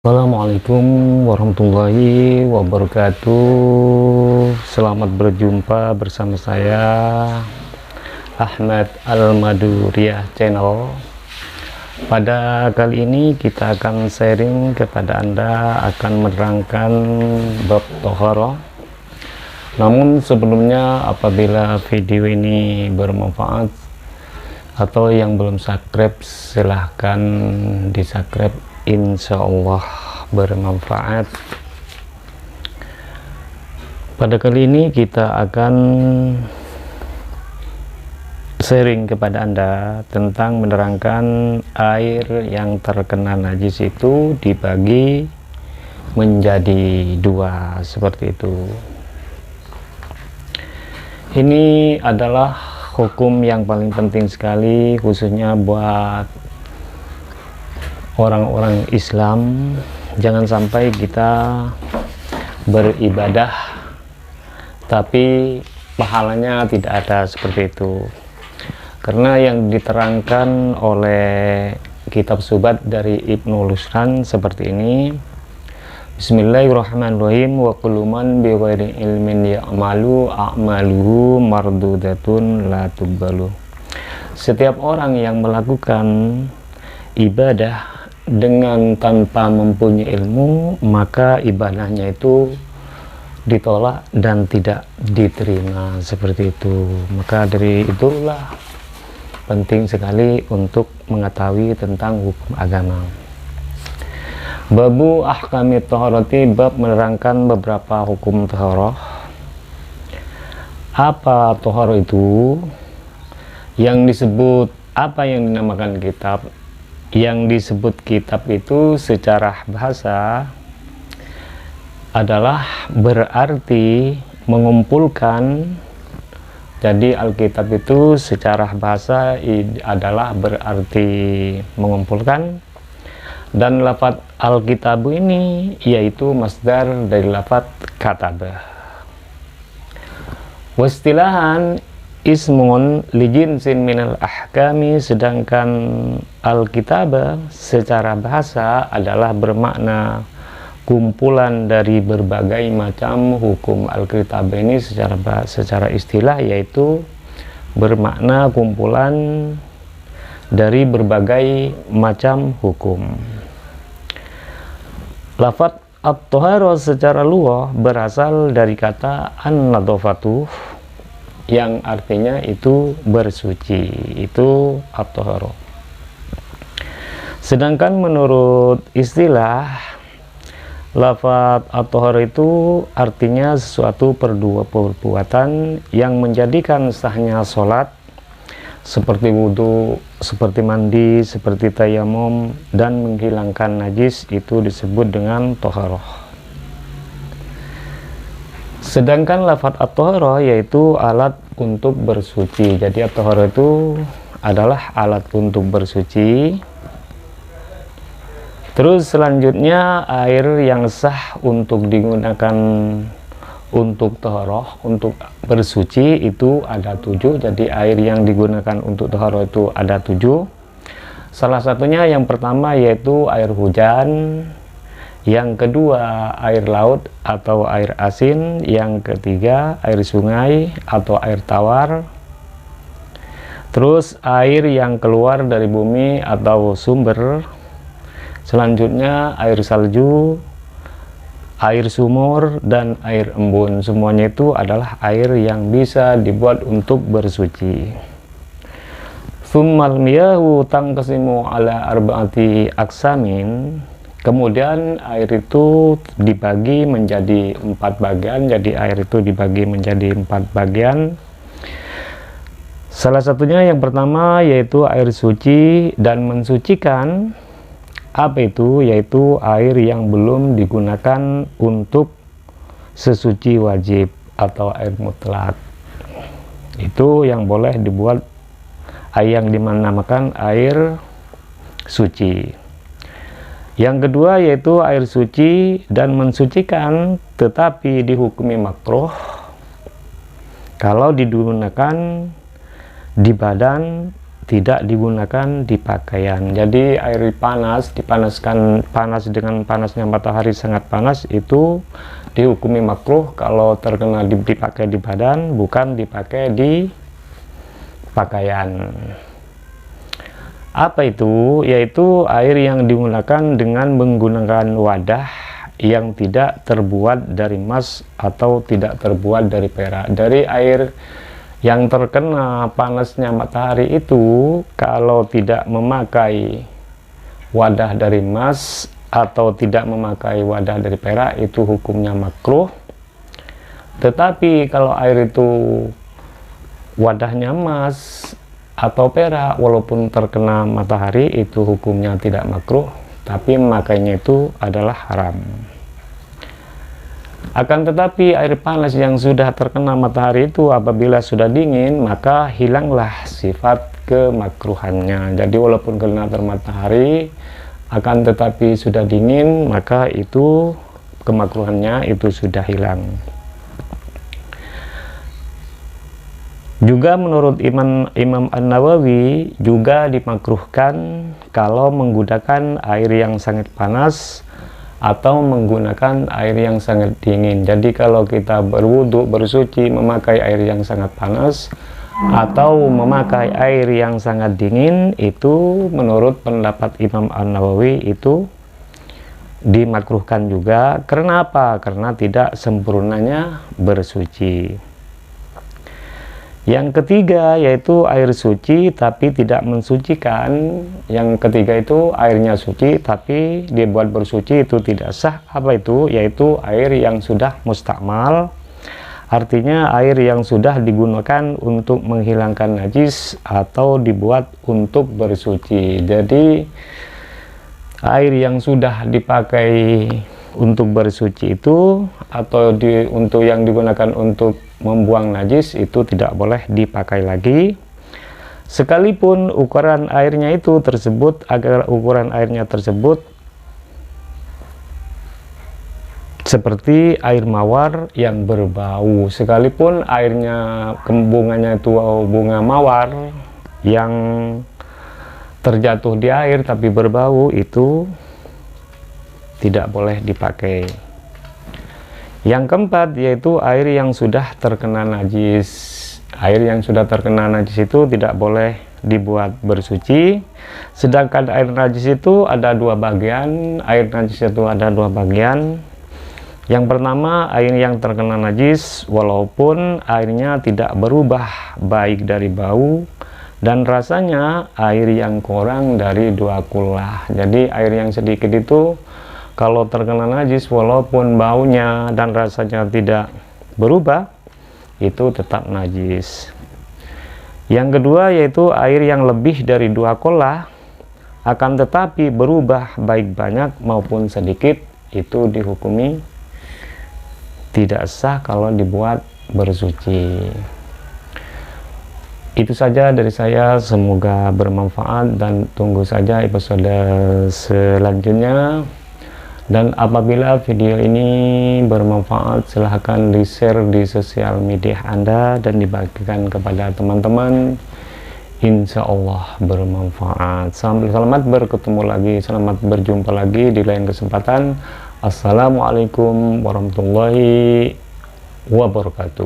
Assalamualaikum warahmatullahi wabarakatuh. Selamat berjumpa bersama saya Ahmad Al-Maduriyah Channel. Pada kali ini kita akan sharing kepada Anda akan menerangkan bab toharoh. Namun sebelumnya, apabila video ini bermanfaat atau yang belum subscribe, silahkan di subscribe, insya Allah bermanfaat. Pada kali ini kita akan sharing kepada Anda tentang menerangkan air yang terkena najis itu dibagi menjadi dua, seperti itu. Ini adalah hukum yang paling penting sekali, khususnya buat orang-orang Islam. Jangan sampai kita beribadah tapi pahalanya tidak ada, seperti itu. Karena yang diterangkan oleh kitab Subat dari Ibnu Lusran seperti ini. Bismillahirrahmanirrahim. Wa kullu man bi ghairi ilmin ya'malu a'maluhu mardudatun la tuqbalu. Setiap orang yang melakukan ibadah dengan tanpa mempunyai ilmu, maka ibadahnya itu ditolak dan tidak diterima, seperti itu. Maka dari itulah penting sekali untuk mengetahui tentang hukum agama. Babu ahkamit toharati, bab menerangkan beberapa hukum toharoh. Apa toharoh itu? Yang disebut, apa yang dinamakan kitab? Yang disebut kitab itu secara bahasa adalah berarti mengumpulkan. Jadi Alkitab itu secara bahasa adalah berarti mengumpulkan, dan lafaz Alkitab ini yaitu masdar dari lafaz katabah. Wastilahan ismun lijinsin minal ahkami, sedangkan Alkitab secara bahasa adalah bermakna kumpulan dari berbagai macam hukum. Alkitab ini secara istilah yaitu bermakna kumpulan dari berbagai macam hukum. Lafaz at-toharoh secara lughah berasal dari kata an-nadhafatu, yang artinya itu bersuci, itu at-toharoh. Sedangkan menurut istilah, lafaz at-toharoh itu artinya sesuatu perbuatan yang menjadikan sahnya sholat, seperti wudhu, seperti mandi, seperti tayamum, dan menghilangkan najis, itu disebut dengan toharoh. Sedangkan lafaz at-toharoh yaitu alat untuk bersuci. Jadi at-toharoh itu adalah alat untuk bersuci. Terus selanjutnya, air yang sah untuk digunakan untuk toharoh, untuk bersuci itu ada 7. Jadi air yang digunakan untuk toharoh itu ada 7. Salah satunya yang pertama yaitu air hujan, yang kedua air laut atau air asin, yang ketiga air sungai atau air tawar, terus air yang keluar dari bumi atau sumber, selanjutnya air salju, air sumur, dan air embun. Semuanya itu adalah air yang bisa dibuat untuk bersuci. Tsummal miyahu tanqasimu ala arba'ati aqsamin. Kemudian air itu dibagi menjadi 4 bagian. Jadi air itu dibagi menjadi 4 bagian. Salah satunya yang pertama yaitu air suci dan mensucikan. Apa itu? Yaitu air yang belum digunakan untuk sesuci wajib atau air mutlak. Itu yang boleh dibuat, yang dinamakan air suci. Yang kedua yaitu air suci dan mensucikan, tetapi dihukumi makruh kalau digunakan di badan tidak digunakan di pakaian. Jadi air panas dipanaskan, panas dengan panasnya matahari sangat panas, itu dihukumi makruh kalau terkena dipakai di badan, bukan dipakai di pakaian. Apa itu? Yaitu air yang digunakan dengan menggunakan wadah yang tidak terbuat dari emas atau tidak terbuat dari perak. Dari air yang terkena panasnya matahari itu, kalau tidak memakai wadah dari emas atau tidak memakai wadah dari perak, itu hukumnya makruh. Tetapi kalau air itu wadahnya emas atau perak, walaupun terkena matahari, itu hukumnya tidak makruh, tapi memakainya itu adalah haram. Akan tetapi air panas yang sudah terkena matahari itu apabila sudah dingin, maka hilanglah sifat kemakruhannya. Jadi walaupun kena matahari, akan tetapi sudah dingin, maka itu kemakruhannya itu sudah hilang. Juga menurut Imam An-Nawawi juga dimakruhkan kalau menggunakan air yang sangat panas atau menggunakan air yang sangat dingin. Jadi kalau kita berwudu, bersuci memakai air yang sangat panas atau memakai air yang sangat dingin, itu menurut pendapat Imam An-Nawawi itu dimakruhkan juga. Karena apa? Karena tidak sempurnanya bersuci. Yang ketiga yaitu air suci tapi tidak mensucikan. Yang ketiga itu airnya suci tapi dibuat bersuci, itu tidak sah. Apa itu? Yaitu air yang sudah mustakmal, artinya air yang sudah digunakan untuk menghilangkan najis atau dibuat untuk bersuci. Jadi air yang sudah dipakai untuk bersuci itu atau untuk yang digunakan untuk membuang najis itu tidak boleh dipakai lagi, sekalipun ukuran airnya itu tersebut, agar ukuran airnya tersebut seperti air mawar yang berbau. Sekalipun airnya bunganya itu bunga mawar yang terjatuh di air tapi berbau, itu tidak boleh dipakai. Yang keempat yaitu air yang sudah terkena najis. Air yang sudah terkena najis itu tidak boleh dibuat bersuci. Sedangkan air najis itu ada dua bagian. Air najis itu ada dua bagian. Yang pertama, air yang terkena najis walaupun airnya tidak berubah baik dari bau dan rasanya, air yang kurang dari 2 kullah. Jadi air yang sedikit itu kalau terkena najis walaupun baunya dan rasanya tidak berubah, itu tetap najis. Yang kedua yaitu air yang lebih dari 2 kullah akan tetapi berubah baik banyak maupun sedikit, itu dihukumi tidak sah kalau dibuat bersuci. Itu saja dari saya, semoga bermanfaat dan tunggu saja episode selanjutnya. Dan apabila video ini bermanfaat, silahkan di-share di sosial media Anda dan dibagikan kepada teman-teman. Insya Allah bermanfaat. Selamat berketemu lagi, selamat berjumpa lagi di lain kesempatan. Assalamualaikum warahmatullahi wabarakatuh.